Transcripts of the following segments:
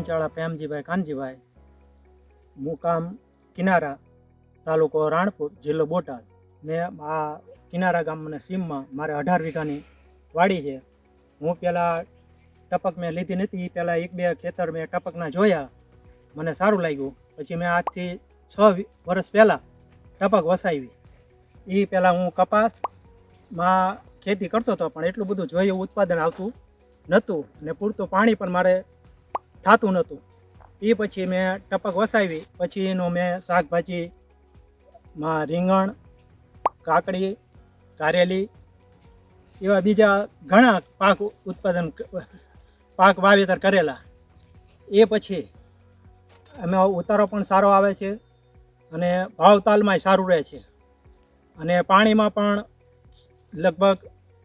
પંચાળા પ્રેમજીભાઈ કાનજીભાઈ, મુકામ કિનારા, તાલુકો રાણપુર, જિલ્લો બોટાદ. મેં આ કિનારા ગામના સીમમાં મારે 18 વીઘાની વાડી છે. હું પહેલાં ટપક મેં લીધી નથી, પહેલાં 1-2 ખેતર મેં ટપકના જોયા, મને સારું લાગ્યું. પછી મેં આજથી 6 વર્ષ પહેલાં ટપક વસાવી. એ પહેલાં હું કપાસમાં ખેતી કરતો હતો, પણ એટલું બધું જોઈએ એવું ઉત્પાદન આવતું નહોતું ને પૂરતું પાણી પણ મારે થતું નહોતું. એ પછી મેં ટપક વસાવી. પછી એનું મેં શાકભાજીમાં રીંગણ, કાકડી, કારેલી એવા બીજા ઘણા પાક વાવેતર કરેલા. એ પછી અમે ઉતારો પણ સારો આવે છે અને ભાવતાલમાંય સારું રહે છે. અને પાણીમાં પણ લગભગ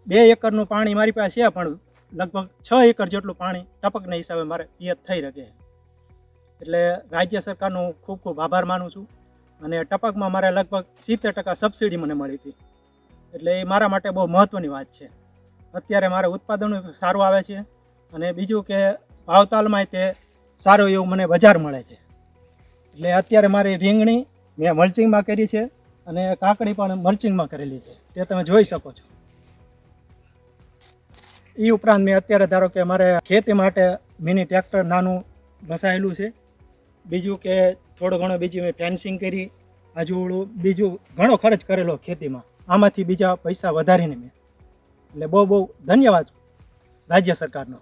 2 એકરનું પાણી મારી પાસે છે, પણ લગભગ 6 એકર જેટલું પાણી ટપકના હિસાબે મારે પિયત થઈ શકે. એટલે રાજ્ય સરકારનો ખૂબ ખૂબ આભાર માનું છું. અને ટપકમાં મારે લગભગ 70% સબસિડી મને મળી હતી. એટલે એ મારા માટે બહુ મહત્ત્વની વાત છે. અત્યારે મારે ઉત્પાદન સારું આવે છે અને બીજું કે ભાવતાલમાંય તે સારું એવું મને બજાર મળે છે. એટલે અત્યારે મારી રીંગણી મેં મલ્ચિંગમાં કરી છે અને કાકડી પણ મલ્ચિંગમાં કરેલી છે, તે તમે જોઈ શકો છો. એ ઉપરાંત મેં અત્યારે ધારો કે મારે ખેતી માટે મિની ટ્રેક્ટર નાનું વસાયેલું છે. બીજું કે થોડો ઘણો બીજું મેં ફેન્સિંગ કરી, હજુ બીજું ઘણો ખર્ચ કરેલો ખેતીમાં. આમાંથી બીજા પૈસા વધારીને મેં. એટલે બહુ ધન્યવાદ રાજ્ય સરકારનો.